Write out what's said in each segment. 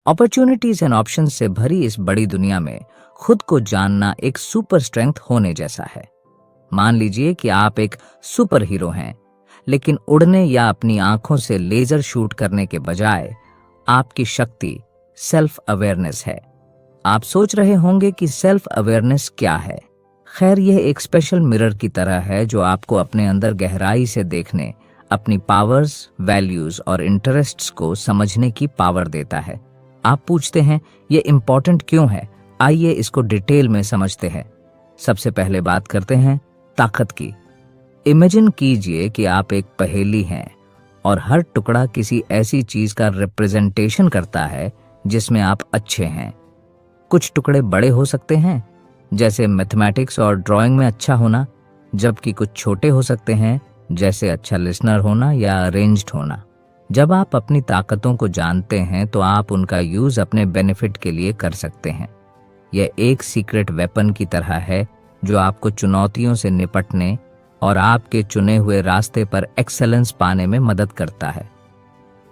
Opportunities and option से भरी इस बड़ी दुनिया में खुद को जानना एक सुपर स्ट्रेंथ होने जैसा है। मान लीजिए कि आप एक सुपर हीरो हैं, लेकिन उड़ने या अपनी आंखों से लेजर शूट करने के बजाय आपकी शक्ति सेल्फ अवेयरनेस है। आप सोच रहे होंगे कि सेल्फ अवेयरनेस क्या है। खैर, यह एक स्पेशल मिरर की तरह है जो आपको अपने अंदर गहराई से देखने, अपनी पावर्स, वैल्यूज और इंटरेस्ट्स को समझने की पावर देता है। आप पूछते हैं ये इम्पोर्टेंट क्यों है? आइए इसको डिटेल में समझते हैं। सबसे पहले बात करते हैं ताकत की। इमेजिन कीजिए कि आप एक पहेली हैं और हर टुकड़ा किसी ऐसी चीज का रिप्रेजेंटेशन करता है जिसमें आप अच्छे हैं। कुछ टुकड़े बड़े हो सकते हैं, जैसे मैथमेटिक्स और ड्राइंग में अच्छा होना, जबकि कुछ छोटे हो सकते हैं, जैसे अच्छा लिसनर होना या अरेंज्ड होना। जब आप अपनी ताकतों को जानते हैं तो आप उनका यूज अपने बेनिफिट के लिए कर सकते हैं। यह एक सीक्रेट वेपन की तरह है जो आपको चुनौतियों से निपटने और आपके चुने हुए रास्ते पर एक्सेलेंस पाने में मदद करता है।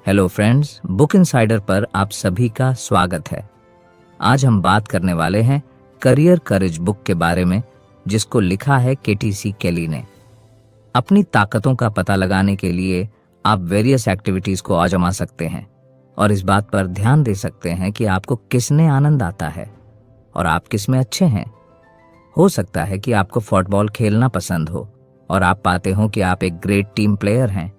हेलो फ्रेंड्स, बुक इनसाइडर पर आप सभी का स्वागत है। आज हम बात करने वाले हैं करियर करेज बुक के बारे में, जिसको लिखा है केटीसी केली ने। अपनी ताकतों का पता लगाने के लिए आप वेरियस एक्टिविटीज को आजमा सकते हैं और इस बात पर ध्यान दे सकते हैं कि आपको किसने आनंद आता है और आप किस में अच्छे हैं। हो सकता है कि आपको फुटबॉल खेलना पसंद हो और आप पाते हो कि आप एक ग्रेट टीम प्लेयर हैं,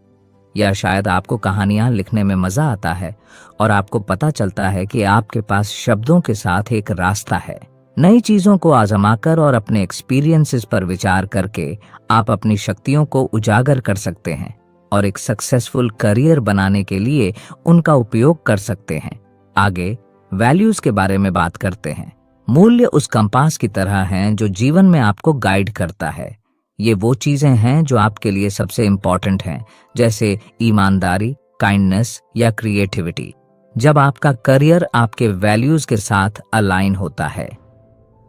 या शायद आपको कहानियां लिखने में मजा आता है और आपको पता चलता है कि आपके पास शब्दों के साथ एक रास्ता है। नई चीजों को आजमाकर और अपने एक्सपीरियंसेस पर विचार करके आप अपनी शक्तियों को उजागर कर सकते हैं और एक सक्सेसफुल करियर बनाने के लिए उनका उपयोग कर सकते हैं। आगे वैल्यूज के बारे में बात करते हैं। मूल्य उस कंपास की तरह हैं जो जीवन में आपको गाइड करता है। ये वो चीजें हैं जो आपके लिए सबसे इंपॉर्टेंट हैं, जैसे ईमानदारी, काइंडनेस या क्रिएटिविटी। जब आपका करियर आपके वैल्यूज के साथ अलाइन होता है,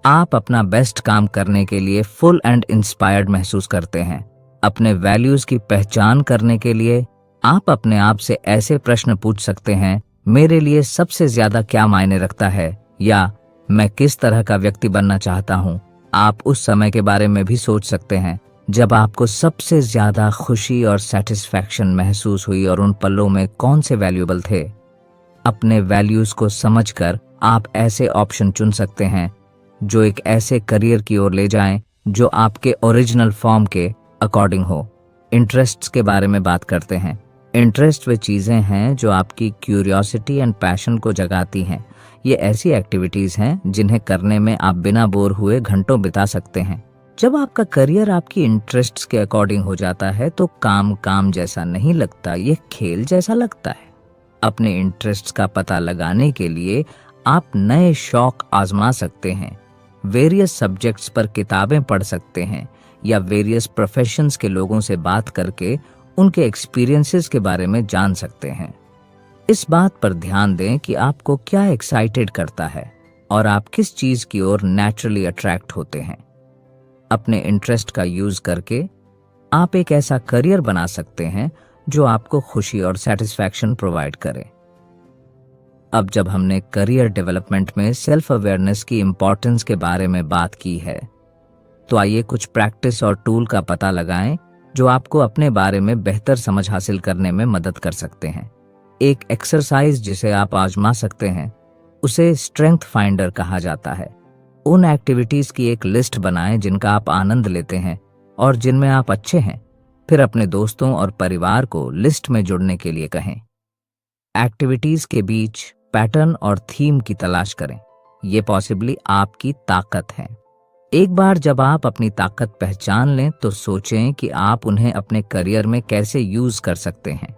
आप अपना बेस्ट काम करने के लिए फुल एंड इंस्पायर्ड महसूस करते हैं। अपने वैल्यूज की पहचान करने के लिए आप अपने आप से ऐसे प्रश्न पूछ सकते हैं, मेरे लिए सबसे ज्यादा क्या मायने रखता है, या मैं किस तरह का व्यक्ति बनना चाहता हूँ। आप उस समय के बारे में भी सोच सकते हैं जब आपको सबसे ज्यादा खुशी और सेटिस्फैक्शन महसूस हुई और उन पलों में कौन से वैल्यूएबल थे। अपने वैल्यूज को समझकर आप ऐसे ऑप्शन चुन सकते हैं जो एक ऐसे करियर की ओर ले जाएं जो आपके ओरिजिनल फॉर्म के अकॉर्डिंग हो। इंटरेस्ट्स के बारे में बात करते हैं। इंटरेस्ट वे चीजें हैं जो आपकी क्यूरियोसिटी एंड पैशन को जगाती हैं। ये ऐसी एक्टिविटीज हैं जिन्हें करने में आप बिना बोर हुए घंटों बिता सकते हैं। जब आपका करियर आपकी इंटरेस्ट्स के अकॉर्डिंग हो जाता है तो काम काम जैसा नहीं लगता, ये खेल जैसा लगता है। अपने इंटरेस्ट्स का पता लगाने के लिए आप नए शौक आजमा सकते हैं, वेरियस सब्जेक्ट्स पर किताबें पढ़ सकते हैं या वेरियस प्रोफेशंस के लोगों से बात करके उनके एक्सपीरियंसेस के बारे में जान सकते हैं। इस बात पर ध्यान दें कि आपको क्या एक्साइटेड करता है और आप किस चीज की ओर नेचुरली अट्रैक्ट होते हैं। अपने इंटरेस्ट का यूज करके आप एक ऐसा करियर बना सकते हैं जो आपको खुशी और सेटिस्फैक्शन प्रोवाइड करे। अब जब हमने करियर डेवलपमेंट में सेल्फ अवेयरनेस की इंपॉर्टेंस के बारे में बात की है, तो आइए कुछ प्रैक्टिस और टूल का पता लगाएं जो आपको अपने बारे में बेहतर समझ हासिल करने में मदद कर सकते हैं। एक एक्सरसाइज जिसे आप आजमा सकते हैं, उसे स्ट्रेंथ फाइंडर कहा जाता है। उन एक्टिविटीज की एक लिस्ट बनाएं जिनका आप आनंद लेते हैं और जिनमें आप अच्छे हैं। फिर अपने दोस्तों और परिवार को लिस्ट में जुड़ने के लिए कहें। एक्टिविटीज के बीच पैटर्न और थीम की तलाश करें। ये पॉसिबली आपकी ताकत है। एक बार जब आप अपनी ताकत पहचान लें तो सोचें कि आप उन्हें अपने करियर में कैसे यूज कर सकते हैं।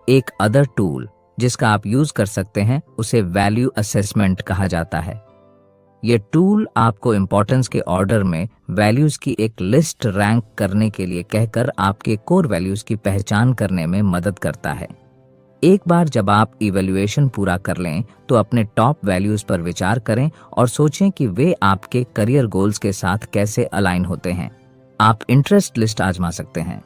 एक अदर टूल जिसका आप यूज कर सकते हैं, उसे वैल्यू असेसमेंट कहा जाता है। ये टूल आपको इंपॉर्टेंस के ऑर्डर में वैल्यूज की एक लिस्ट रैंक करने के लिए कहकर आपके कोर वैल्यूज की पहचान करने में मदद करता है। एक बार जब आप इवैल्यूएशन पूरा कर लें तो अपने टॉप वैल्यूज पर विचार करें और सोचें कि वे आपके करियर गोल्स के साथ कैसे अलाइन होते हैं। आप इंटरेस्ट लिस्ट आजमा सकते हैं।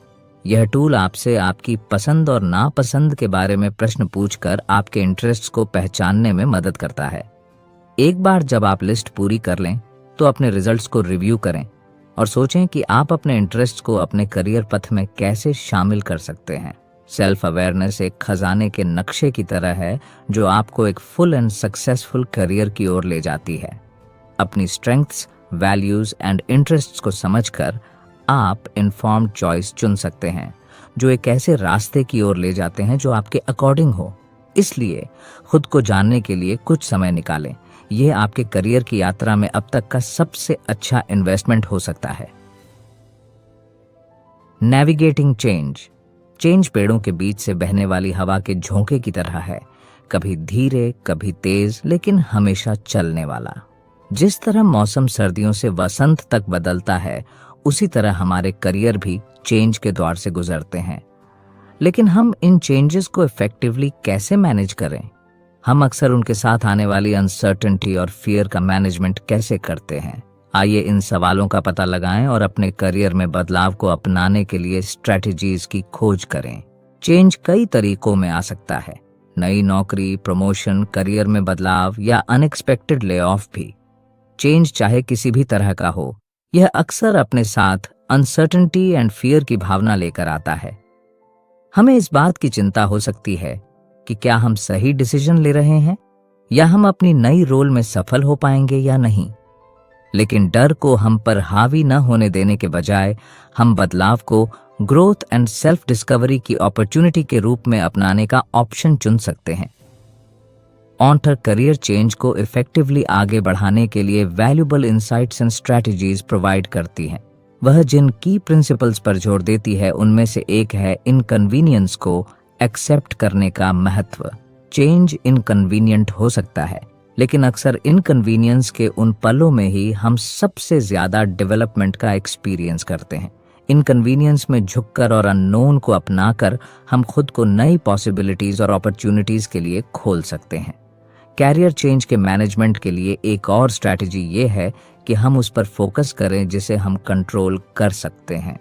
यह टूल आपसे आपकी पसंद और नापसंद के बारे में प्रश्न पूछकर आपके इंटरेस्ट्स को पहचानने में मदद करता है। एक बार जब आप लिस्ट पूरी कर लें तो अपने रिजल्ट्स को रिव्यू करें और सोचें कि आप अपने इंटरेस्ट्स को अपने करियर पथ में कैसे शामिल कर सकते हैं। सेल्फ अवेयरनेस एक खजाने के नक्शे की तरह है जो आपको एक फुल एंड सक्सेसफुल करियर की ओर ले जाती है। अपनी स्ट्रेंथ्स, वैल्यूज एंड इंटरेस्ट्स को समझकर आप इन्फॉर्म्ड चॉइस चुन सकते हैं जो एक ऐसे रास्ते की ओर ले जाते हैं जो आपके अकॉर्डिंग हो। इसलिए खुद को जानने के लिए कुछ समय निकालें। यह आपके करियर की यात्रा में अब तक का सबसे अच्छा इन्वेस्टमेंट हो सकता है। Navigating change. चेंज पेड़ों के बीच से बहने वाली हवा के झोंके की तरह है, कभी धीरे कभी तेज, लेकिन हमेशा चलने वाला। जिस तरह मौसम सर्दियों से वसंत तक बदलता है, उसी तरह हमारे करियर भी चेंज के दौर से गुजरते हैं। लेकिन हम इन चेंजेस को इफेक्टिवली कैसे मैनेज करें? हम अक्सर उनके साथ आने वाली अनसर्टेनिटी और फियर का मैनेजमेंट कैसे करते हैं? आइए इन सवालों का पता लगाएं और अपने करियर में बदलाव को अपनाने के लिए स्ट्रेटजीज की खोज करें। चेंज कई तरीकों में आ सकता है। नई नौकरी, प्रमोशन, करियर में बदलाव या अनएक्सपेक्टेड ले ऑफ भी। चेंज चाहे किसी भी तरह का हो, यह अक्सर अपने साथ अनसर्टेनिटी एंड फियर की भावना लेकर आता है। हमें इस बात की चिंता हो सकती है कि क्या हम सही डिसीजन ले रहे हैं या हम अपनी नई रोल में सफल हो पाएंगे या नहीं। लेकिन डर को हम पर हावी न होने देने के बजाय हम बदलाव को ग्रोथ एंड सेल्फ डिस्कवरी की अपॉर्चुनिटी के रूप में अपनाने का ऑप्शन चुन सकते हैं। ऑन्टर करियर चेंज को इफेक्टिवली आगे बढ़ाने के लिए valuable insights and strategies provide करती हैं। वह जिन की प्रिंसिपल्स पर जोर देती है उनमें से एक है इनकन्वीनियंस को एक्सेप्ट करने का महत्व। चेंज इनकन्वीनियंट हो सकता है, लेकिन अक्सर इनकन्वीनियंस के उन पलों में ही हम सबसे ज्यादा डेवलपमेंट का एक्सपीरियंस करते हैं। इनकन्वीनियंस में झुककर और अननोन को अपनाकर हम खुद को नई पॉसिबिलिटीज और अपॉर्चुनिटीज के लिए खोल सकते हैं। कैरियर चेंज के मैनेजमेंट के लिए एक और स्ट्रैटेजी ये है कि हम उस पर फोकस करें जिसे हम कंट्रोल कर सकते हैं।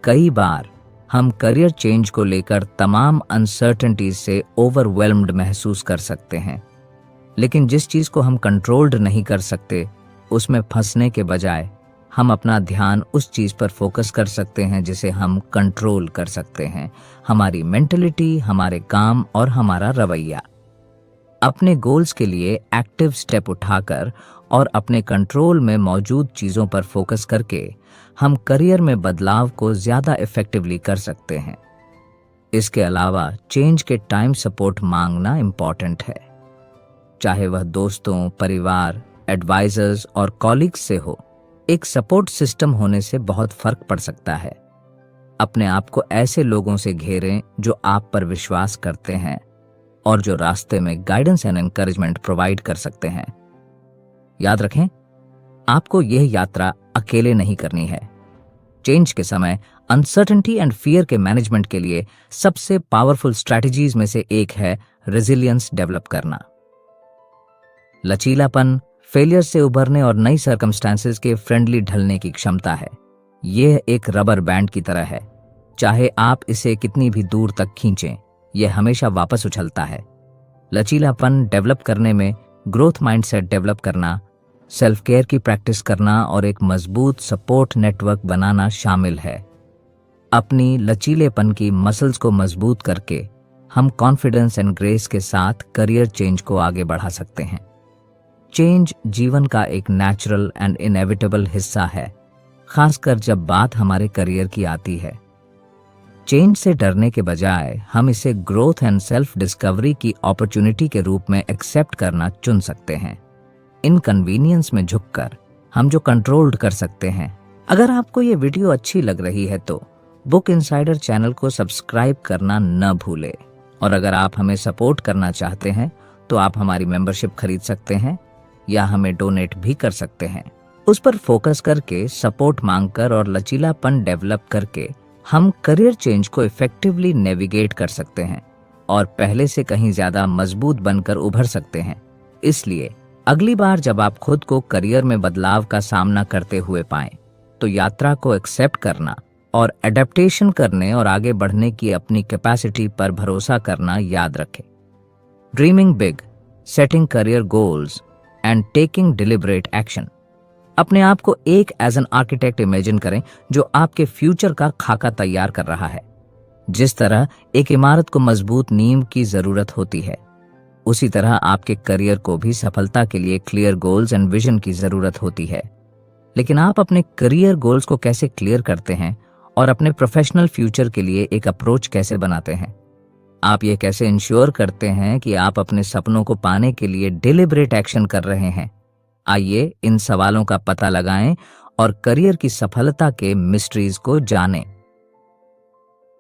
कई बार हम करियर चेंज को लेकर तमाम अनसर्टेनिटीज से ओवरवेल्म्ड महसूस कर सकते हैं, लेकिन जिस चीज को हम कंट्रोल्ड नहीं कर सकते उसमें फंसने के बजाय हम अपना ध्यान उस चीज पर फोकस कर सकते हैं जिसे हम कंट्रोल कर सकते हैं। हमारी मेंटलिटी, हमारे काम और हमारा रवैया। अपने गोल्स के लिए एक्टिव स्टेप उठाकर और अपने कंट्रोल में मौजूद चीजों पर फोकस करके हम करियर में बदलाव को ज्यादा इफेक्टिवली कर सकते हैं। इसके अलावा चेंज के टाइम सपोर्ट मांगना इंपॉर्टेंट है, चाहे वह दोस्तों, परिवार, एडवाइजर्स और कॉलीग्स से हो। एक सपोर्ट सिस्टम होने से बहुत फर्क पड़ सकता है। अपने आप को ऐसे लोगों से घेरें जो आप पर विश्वास करते हैं और जो रास्ते में गाइडेंस एंड एनकरेजमेंट प्रोवाइड कर सकते हैं। याद रखें, आपको यह यात्रा अकेले नहीं करनी है। चेंज के समय अनसर्टेनिटी एंड फियर के मैनेजमेंट के लिए सबसे पावरफुल स्ट्रैटेजीज में से एक है रेजिलियंस डेवलप करना। लचीलापन, फेलियर से उभरने और नई सर्कमस्टेंसेस के फ्रेंडली ढलने की क्षमता है। यह एक रबर बैंड की तरह है, चाहे आप इसे कितनी भी दूर तक खींचें, यह हमेशा वापस उछलता है। लचीलापन डेवलप करने में ग्रोथ माइंडसेट डेवलप करना, सेल्फ केयर की प्रैक्टिस करना और एक मजबूत सपोर्ट नेटवर्क बनाना शामिल है। अपनी लचीलेपन की मसल्स को मजबूत करके हम कॉन्फिडेंस एंड ग्रेस के साथ करियर चेंज को आगे बढ़ा सकते हैं। चेंज जीवन का एक नेचुरल एंड इनएविटेबल हिस्सा है, खासकर जब बात हमारे करियर की आती है। चेंज से डरने के बजाय हम इसे ग्रोथ एंड सेल्फ डिस्कवरी की अपॉर्चुनिटी के रूप में एक्सेप्ट करना चुन सकते हैं। इनकन्वीनियंस में झुककर हम जो कंट्रोल्ड कर सकते हैं। अगर आपको ये वीडियो अच्छी लग रही है तो बुक इनसाइडर चैनल को सब्सक्राइब करना न भूले, और अगर आप हमें सपोर्ट करना चाहते हैं तो आप हमारी मेंबरशिप खरीद सकते हैं या हमें डोनेट भी कर सकते हैं। उस पर फोकस करके, सपोर्ट मांगकर और लचीलापन डेवलप करके हम करियर चेंज को इफेक्टिवली नेविगेट कर सकते हैं और पहले से कहीं ज्यादा मजबूत बनकर उभर सकते हैं। इसलिए अगली बार जब आप खुद को करियर में बदलाव का सामना करते हुए पाएं, तो यात्रा को एक्सेप्ट करना और एडेप्टेशन करने और आगे बढ़ने की अपनी कैपेसिटी पर भरोसा करना याद रखें। Dreaming big, setting career goals and taking deliberate action. अपने आप को एक एज एन आर्किटेक्ट इमेजिन करें जो आपके फ्यूचर का खाका तैयार कर रहा है। जिस तरह एक इमारत को मजबूत नींव की जरूरत होती है, उसी तरह आपके करियर को भी सफलता के लिए क्लियर गोल्स एंड विजन की जरूरत होती है। लेकिन आप अपने करियर गोल्स को कैसे क्लियर करते हैं और अपने प्रोफेशनल फ्यूचर के लिए एक अप्रोच कैसे बनाते हैं? आप ये कैसे इंश्योर करते हैं कि आप अपने सपनों को पाने के लिए डिलिबरेट एक्शन कर रहे हैं? आइए इन सवालों का पता लगाएं और करियर की सफलता के मिस्ट्रीज को जानें।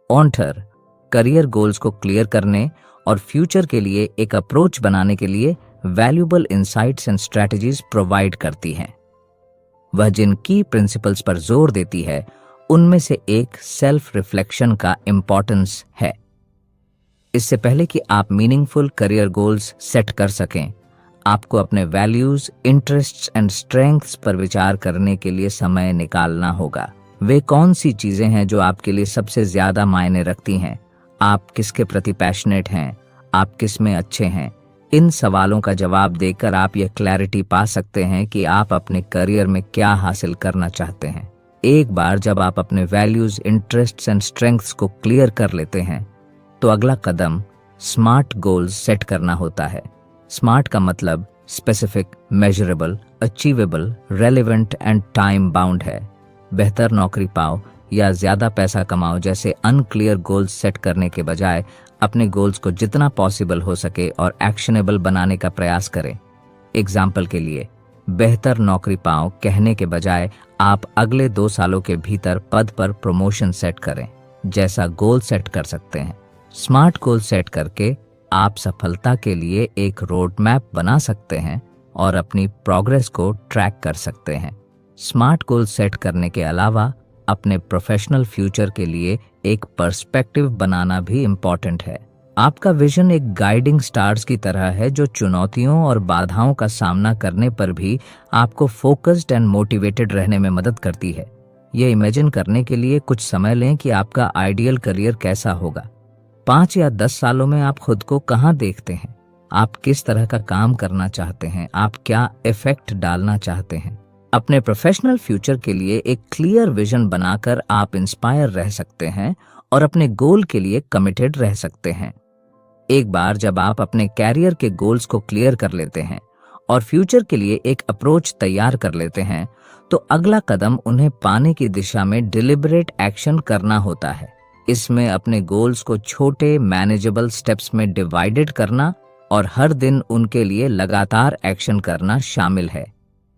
ऑन्टर करियर गोल्स को क्लियर करने और फ्यूचर के लिए एक अप्रोच बनाने के लिए valuable insights and strategies provide करती हैं। वह जिन की प्रिंसिपल्स पर जोर देती है, उनमें से एक सेल्फ रिफ्लेक्शन का इंपॉर्टेंस है। इससे पहले कि आप मीनिंगफुल करियर गोल्स सेट कर सकें, आपको अपने वैल्यूज, इंटरेस्ट्स एंड स्ट्रेंथ्स पर विचार करने के लिए समय निकालना होगा। वे कौन सी चीजें हैं जो आपके लिए सबसे ज्यादा मायने रखती हैं? आप किसके प्रति पैशनेट हैं? आप किस में अच्छे हैं? इन सवालों का जवाब देकर आप यह क्लैरिटी पा सकते हैं कि आप अपने करियर में क्या हासिल करना चाहते हैं। एक बार जब आप अपने वैल्यूज, इंटरेस्ट्स एंड स्ट्रेंथ्स को क्लियर कर लेते हैं, तो अगला कदम स्मार्ट गोल्स सेट करना होता है। स्मार्ट का मतलब specific, measurable, achievable, relevant and time bound है। बेहतर नौकरी पाओ या ज्यादा पैसा कमाओ जैसे अनक्लियर गोल्स सेट करने के बजाय अपने गोल्स को जितना पॉसिबल हो सके और एक्शनेबल बनाने का प्रयास करें। एग्जाम्पल के लिए, बेहतर नौकरी पाओ कहने के बजाय आप अगले 2 सालों के भीतर पद पर प्रमोशन सेट करें जैसा गोल सेट कर सकते हैं। स्मार्ट गोल सेट करके आप सफलता के लिए एक रोड मैप बना सकते हैं और अपनी प्रोग्रेस को ट्रैक कर सकते हैं। स्मार्ट गोल सेट करने के अलावा अपने प्रोफेशनल फ्यूचर के लिए एक पर्सपेक्टिव बनाना भी इम्पॉर्टेंट है। आपका विजन एक गाइडिंग स्टार्स की तरह है जो चुनौतियों और बाधाओं का सामना करने पर भी आपको फोकस्ड एंड मोटिवेटेड रहने में मदद करती है। यह इमेजिन करने के लिए कुछ समय लें कि आपका आइडियल करियर कैसा होगा। 5 या 10 सालों में आप खुद को कहाँ देखते हैं? आप किस तरह का काम करना चाहते हैं? आप क्या इफेक्ट डालना चाहते हैं? अपने प्रोफेशनल फ्यूचर के लिए एक क्लियर विजन बनाकर आप इंस्पायर रह सकते हैं और अपने गोल के लिए कमिटेड रह सकते हैं। एक बार जब आप अपने कैरियर के गोल्स को क्लियर कर लेते हैं और फ्यूचर के लिए एक अप्रोच तैयार कर लेते हैं, तो अगला कदम उन्हें पाने की दिशा में डिलिबरेट एक्शन करना होता है। इसमें अपने गोल्स को छोटे मैनेजेबल स्टेप्स में डिवाइडेड करना और हर दिन उनके लिए लगातार एक्शन करना शामिल है।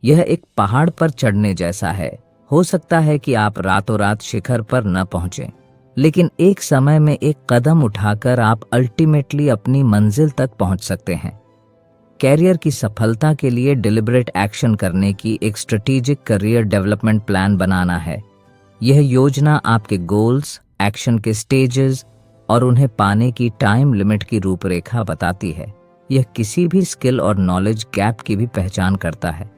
यह एक पहाड़ पर चढ़ने जैसा है। हो सकता है कि आप रातों रात शिखर पर न पहुंचें, लेकिन एक समय में एक कदम उठाकर आप अल्टीमेटली अपनी मंजिल तक पहुंच सकते हैं। कैरियर की सफलता के लिए डिलिबरेट एक्शन करने की एक स्ट्रेटेजिक करियर डेवलपमेंट प्लान बनाना है। यह योजना आपके गोल्स, एक्शन के स्टेजेस और उन्हें पाने की टाइम लिमिट की रूपरेखा बताती है। यह किसी भी स्किल और नॉलेज गैप की भी पहचान करता है।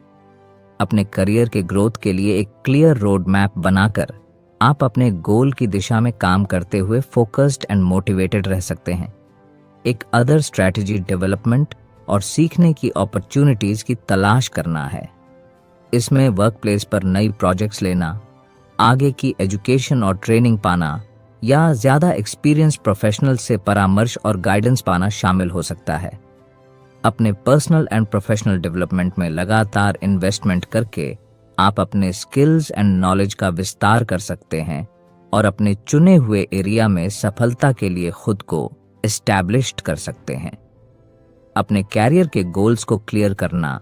अपने करियर के ग्रोथ के लिए एक क्लियर रोड मैप बनाकर आप अपने गोल की दिशा में काम करते हुए फोकस्ड एंड मोटिवेटेड रह सकते हैं। एक अदर स्ट्रैटेजी डेवलपमेंट और सीखने की अपॉर्चुनिटीज की तलाश करना है। इसमें वर्क प्लेस पर नई प्रोजेक्ट्स लेना, आगे की एजुकेशन और ट्रेनिंग पाना या ज्यादा एक्सपीरियंस प्रोफेशनल से परामर्श और गाइडेंस पाना शामिल हो सकता है। अपने पर्सनल एंड प्रोफेशनल डेवलपमेंट में लगातार इन्वेस्टमेंट करके आप अपने स्किल्स एंड नॉलेज का विस्तार कर सकते हैं और अपने चुने हुए एरिया में सफलता के लिए खुद को एस्टैब्लिश्ड कर सकते हैं। अपने कैरियर के गोल्स को क्लियर करना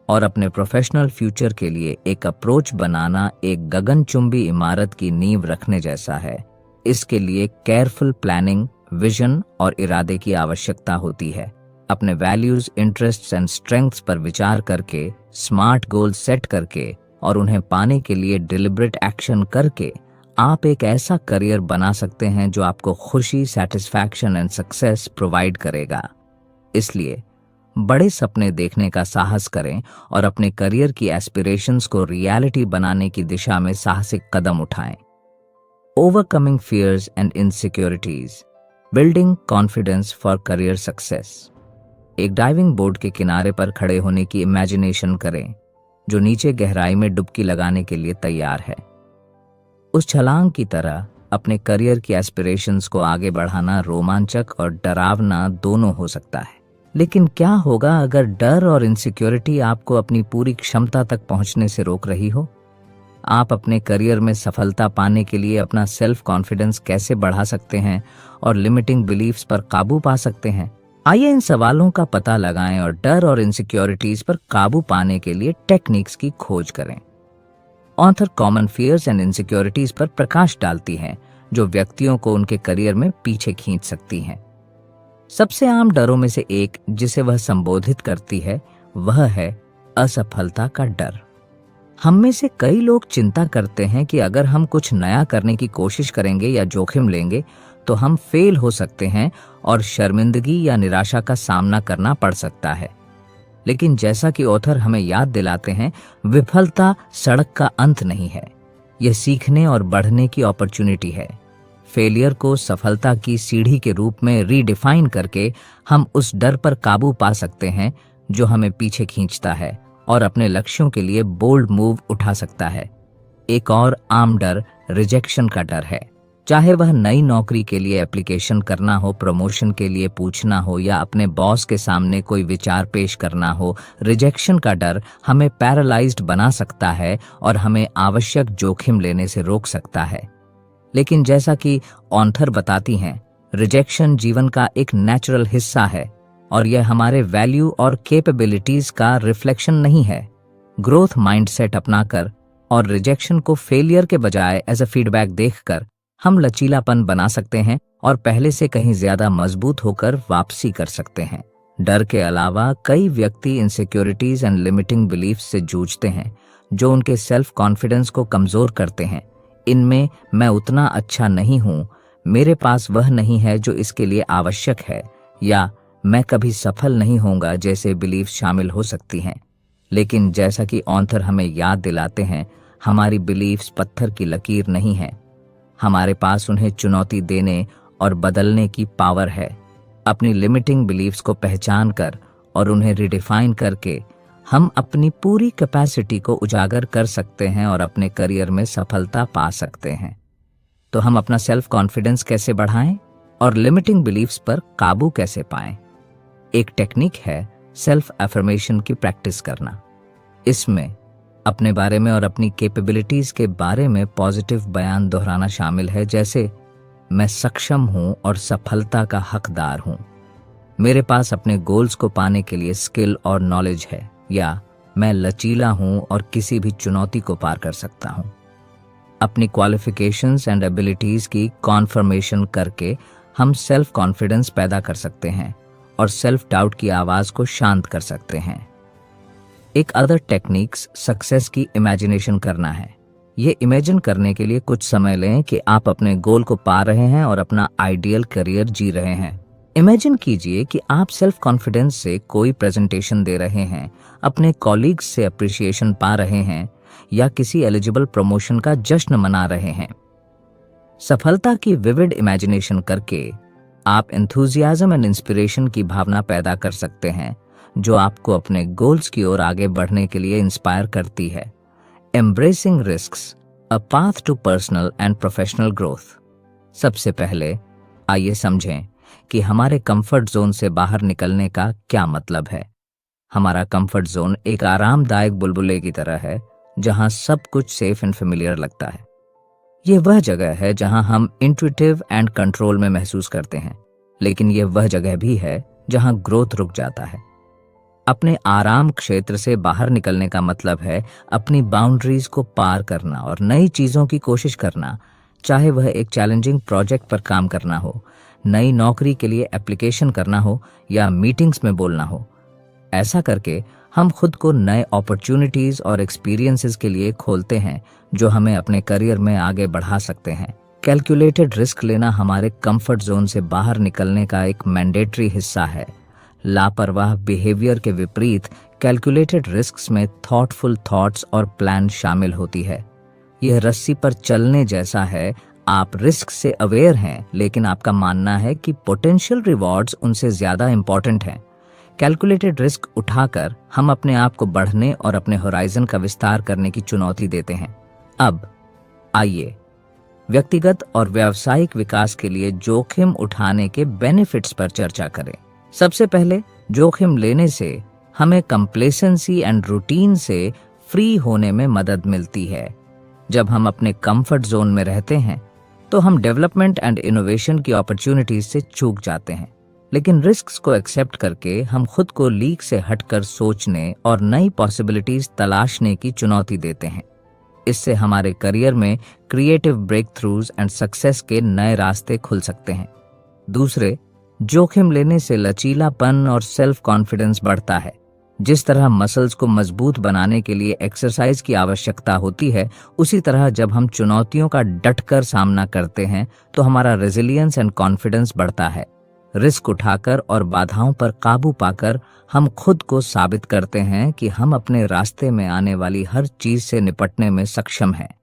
और अपने प्रोफेशनल फ्यूचर के लिए एक अप्रोच बनाना एक गगनचुंबी इमारत की नींव रखने जैसा है। इसके लिए केयरफुल प्लानिंग, विजन और इरादे की आवश्यकता होती है। अपने वैल्यूज, इंटरेस्ट्स एंड स्ट्रेंथ्स पर विचार करके, स्मार्ट गोल्स सेट करके और उन्हें पाने के लिए डिलिबरेट एक्शन करके आप एक ऐसा करियर बना सकते हैं जो आपको खुशी, सैटिस्फैक्शन एंड सक्सेस प्रोवाइड करेगा। इसलिए बड़े सपने देखने का साहस करें और अपने करियर की एस्पिरेशंस को रियलिटी बनाने की दिशा में साहसिक कदम उठाएं। Overcoming fears and insecurities. Building confidence for career success. एक डाइविंग बोर्ड के किनारे पर खड़े होने की इमेजिनेशन करें, जो नीचे गहराई में डुबकी लगाने के लिए तैयार है। उस छलांग की तरह अपने करियर की एस्पिरेशंस को आगे बढ़ाना रोमांचक और डरावना दोनों हो सकता है। लेकिन क्या होगा अगर डर और इनसिक्योरिटी आपको अपनी पूरी क्षमता तक पहुंचने से रोक रही हो? आप अपने करियर में सफलता पाने के लिए अपना सेल्फ कॉन्फिडेंस कैसे बढ़ा सकते हैं और लिमिटिंग बिलीफ्स पर काबू पा सकते हैं? आइए इन सवालों का पता लगाएं और डर और इनसिक्योरिटीज पर काबू पाने के लिए टेक्निक्स की खोज करें। Author common fears and insecurities पर प्रकाश डालती हैं, जो व्यक्तियों को उनके करियर में पीछे खींच सकती हैं। सबसे आम डरों में से एक जिसे वह संबोधित करती है वह है असफलता का डर। हम में से कई लोग चिंता करते हैं कि अगर हम कुछ नया करने की कोशिश करेंगे या जोखिम लेंगे तो हम फेल हो सकते हैं और शर्मिंदगी या निराशा का सामना करना पड़ सकता है। लेकिन जैसा कि ऑथर हमें याद दिलाते हैं, विफलता सड़क का अंत नहीं है, यह सीखने और बढ़ने की अपॉर्चुनिटी है। फेलियर को सफलता की सीढ़ी के रूप में रीडिफाइन करके हम उस डर पर काबू पा सकते हैं जो हमें पीछे खींचता है और अपने लक्ष्यों के लिए बोल्ड मूव उठा सकता है। एक और आम डर रिजेक्शन का डर है। चाहे वह नई नौकरी के लिए एप्लीकेशन करना हो, प्रमोशन के लिए पूछना हो या अपने बॉस के सामने कोई विचार पेश करना हो, रिजेक्शन का डर हमें पैरालाइज्ड बना सकता है और हमें आवश्यक जोखिम लेने से रोक सकता है। लेकिन जैसा कि ऑथर बताती हैं, रिजेक्शन जीवन का एक नेचुरल हिस्सा है और यह हमारे वैल्यू और कैपेबिलिटीज का रिफ्लेक्शन नहीं है। ग्रोथ माइंडसेट अपनाकर और रिजेक्शन को फेलियर के बजाय एज अ फीडबैक देखकर हम लचीलापन बना सकते हैं और पहले से कहीं ज्यादा मजबूत होकर वापसी कर सकते हैं। डर के अलावा कई व्यक्ति इनसिक्योरिटीज एंड लिमिटिंग बिलीफ्स से जूझते हैं, जो उनके सेल्फ कॉन्फिडेंस को कमजोर करते हैं। इनमें मैं उतना अच्छा नहीं हूं, मेरे पास वह नहीं है जो इसके लिए आवश्यक है, या मैं कभी सफल नहीं होऊंगा जैसे बिलीफ शामिल हो सकती हैं। लेकिन जैसा कि ऑथर हमें याद दिलाते हैं, हमारी बिलीफ्स पत्थर की लकीर नहीं है। हमारे पास उन्हें चुनौती देने और बदलने की पावर है। अपनी लिमिटिंग बिलीफ्स को पहचान कर और उन्हें रिडिफाइन करके हम अपनी पूरी कैपेसिटी को उजागर कर सकते हैं और अपने करियर में सफलता पा सकते हैं। तो हम अपना सेल्फ कॉन्फिडेंस कैसे बढ़ाएं और लिमिटिंग बिलीफ्स पर काबू कैसे पाएं? एक टेक्निक है सेल्फ अफर्मेशन की प्रैक्टिस करना। इसमें अपने बारे में और अपनी कैपेबिलिटीज के बारे में पॉजिटिव बयान दोहराना शामिल है, जैसे मैं सक्षम हूं और सफलता का हकदार हूं, मेरे पास अपने गोल्स को पाने के लिए स्किल और नॉलेज है, या मैं लचीला हूं और किसी भी चुनौती को पार कर सकता हूं। अपनी क्वालिफिकेशंस एंड एबिलिटीज की कॉन्फर्मेशन करके हम सेल्फ कॉन्फिडेंस पैदा कर सकते हैं और सेल्फ डाउट की आवाज को शांत कर सकते हैं। एक अदर टेक्निक्स सक्सेस की इमेजिनेशन करना है। ये इमेजिन करने के लिए कुछ समय लें कि आप अपने गोल को पा रहे हैं और अपना आइडियल करियर जी रहे हैं। इमेजिन कीजिए कि आप सेल्फ कॉन्फिडेंस से कोई प्रेजेंटेशन दे रहे हैं, अपने कॉलीग्स से अप्रिसिएशन पा रहे हैं या किसी एलिजिबल प्रमोशन का जश्न मना रहे हैं। सफलता की विविड इमेजिनेशन करके आप एंथुजियाज्म एंड इंस्पिरेशन की भावना पैदा कर सकते हैं, जो आपको अपने गोल्स की ओर आगे बढ़ने के लिए इंस्पायर करती है। Embracing risks, a path to personal and professional growth. सबसे पहले आइए समझें कि हमारे कंफर्ट जोन से बाहर निकलने का क्या मतलब है। हमारा कंफर्ट जोन एक आरामदायक बुलबुले की तरह है, जहां सब कुछ सेफ एंड फेमिलियर लगता है। यह वह जगह है जहां हम इंट्यूटिव एंड कंट्रोल में महसूस करते हैं, लेकिन यह वह जगह भी है जहां ग्रोथ रुक जाता है। अपने आराम क्षेत्र से बाहर निकलने का मतलब है अपनी बाउंड्रीज को पार करना और नई चीजों की कोशिश करना, चाहे वह एक चैलेंजिंग प्रोजेक्ट पर काम करना हो, नई नौकरी के लिए एप्लीकेशन करना हो या मीटिंग्स में बोलना हो। ऐसा करके हम खुद को नए अपॉर्चुनिटीज और एक्सपीरियंसेस के लिए खोलते हैं, जो हमें अपने करियर में आगे बढ़ा सकते हैं। कैलकुलेटेड रिस्क लेना हमारे कंफर्ट जोन से बाहर निकलने का एक मैंडेटरी हिस्सा है। लापरवाह बिहेवियर के विपरीत कैलकुलेटेड रिस्क्स में थॉटफुल थॉट्स और प्लान शामिल होती है। यह रस्सी पर चलने जैसा है, आप रिस्क से अवेयर हैं, लेकिन आपका मानना है कि पोटेंशियल रिवॉर्ड्स उनसे ज्यादा इंपॉर्टेंट हैं। कैलकुलेटेड रिस्क उठाकर हम अपने आप को बढ़ने और अपने होराइजन का विस्तार करने की चुनौती देते हैं। अब आइए व्यक्तिगत और व्यावसायिक विकास के लिए जोखिम उठाने के बेनिफिट्स पर चर्चा करें। सबसे पहले, जोखिम लेने से हमें कंप्लेसेंसी एंड रूटीन से फ्री होने में मदद मिलती है। जब हम अपने कंफर्ट जोन में रहते हैं तो हम डेवलपमेंट एंड इनोवेशन की अपॉर्चुनिटीज से चूक जाते हैं, लेकिन रिस्क्स को एक्सेप्ट करके हम खुद को लीक से हटकर सोचने और नई पॉसिबिलिटीज तलाशने की चुनौती देते हैं। इससे हमारे करियर में creative breakthroughs and success के नए रास्ते खुल सकते हैं। दूसरे, जोखिम लेने से लचीलापन और सेल्फ कॉन्फिडेंस बढ़ता है। जिस तरह मसल्स को मजबूत बनाने के लिए एक्सरसाइज की आवश्यकता होती है, उसी तरह जब हम चुनौतियों का डटकर सामना करते हैं तो हमारा रेजिलियंस एंड कॉन्फिडेंस बढ़ता है। रिस्क उठाकर और बाधाओं पर काबू पाकर हम खुद को साबित करते हैं कि हम अपने रास्ते में आने वाली हर चीज से निपटने में सक्षम हैं।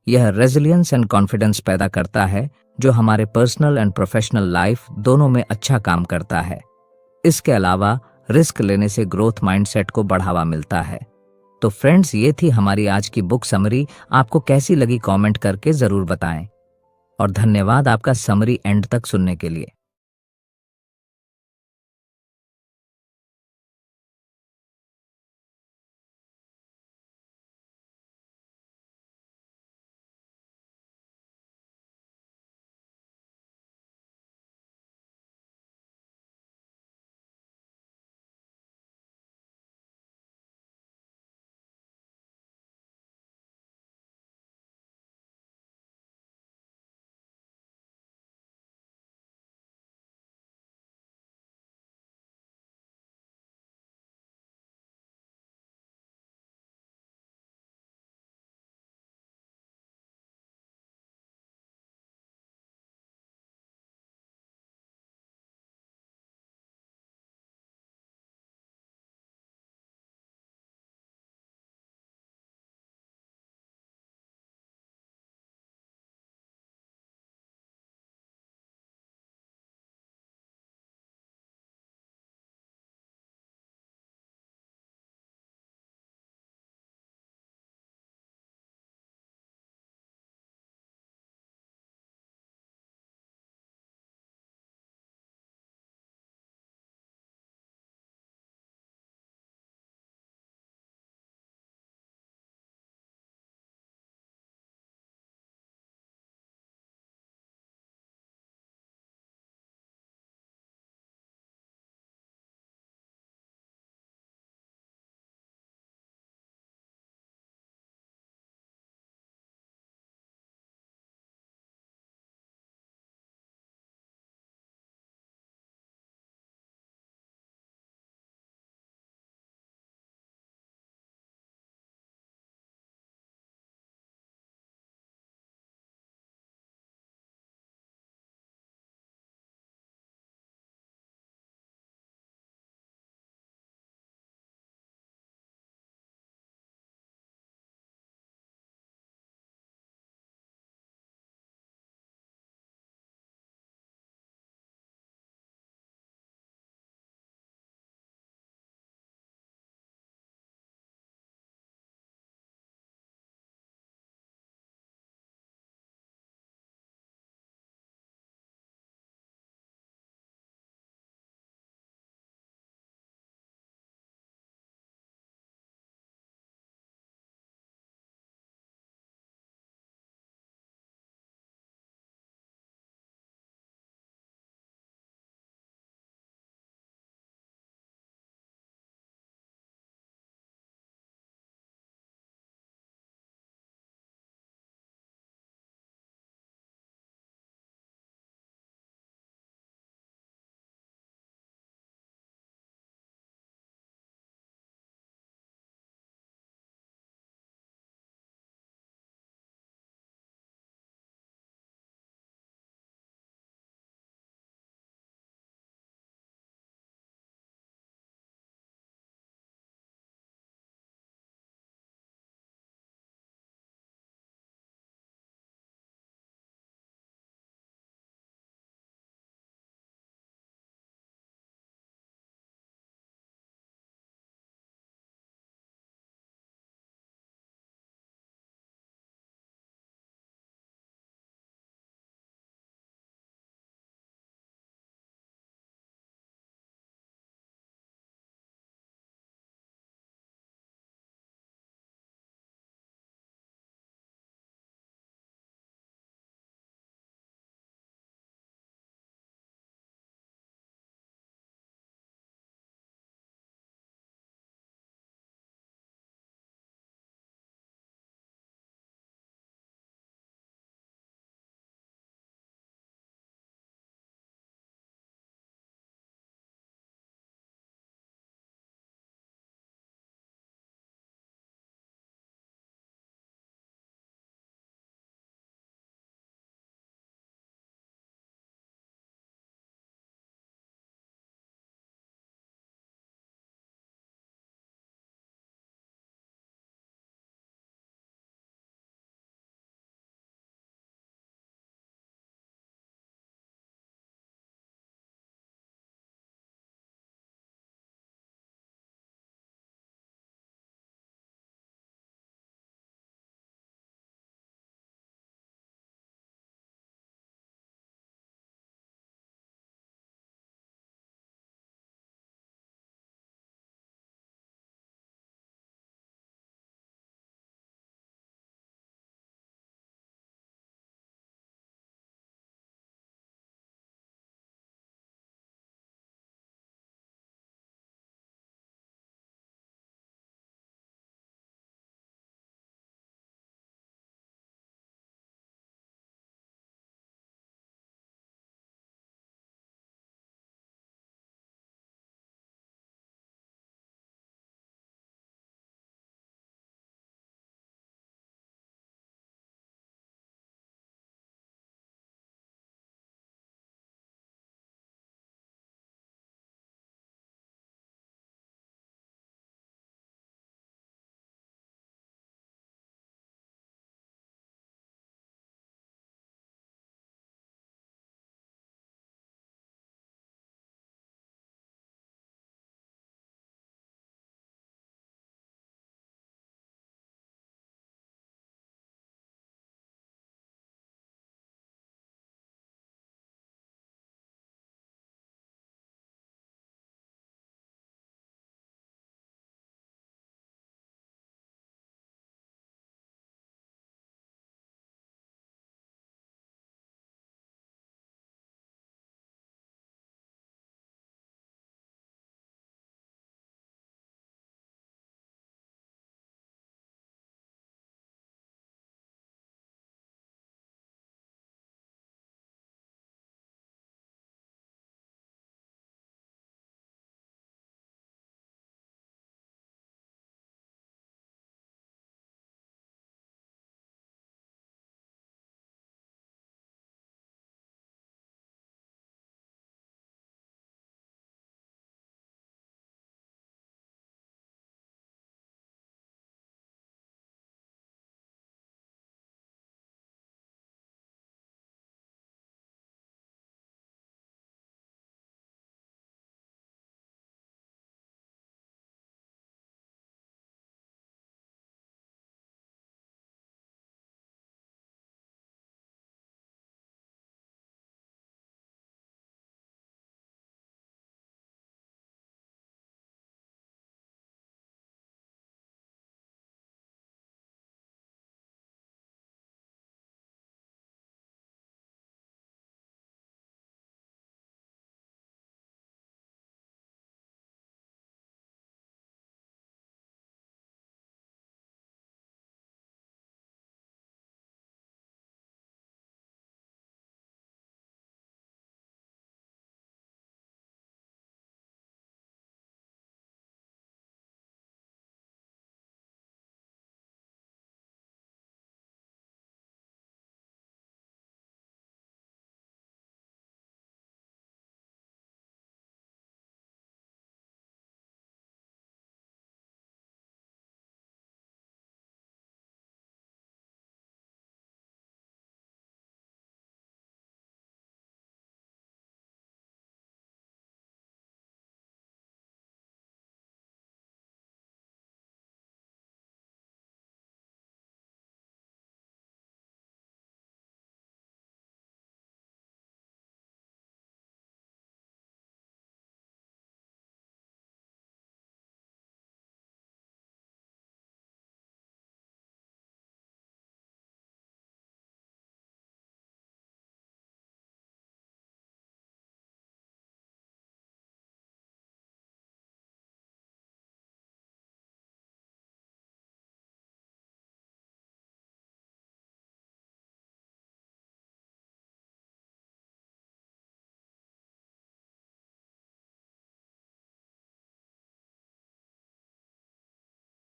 यह रेजिलियंस एंड कॉन्फिडेंस पैदा करता है जो हमारे पर्सनल एंड प्रोफेशनल लाइफ दोनों में अच्छा काम करता है। इसके अलावा रिस्क लेने से ग्रोथ माइंडसेट को बढ़ावा मिलता है। तो फ्रेंड्स, ये थी हमारी आज की बुक समरी। आपको कैसी लगी कमेंट करके जरूर बताएं और धन्यवाद आपका समरी एंड तक सुनने के लिए।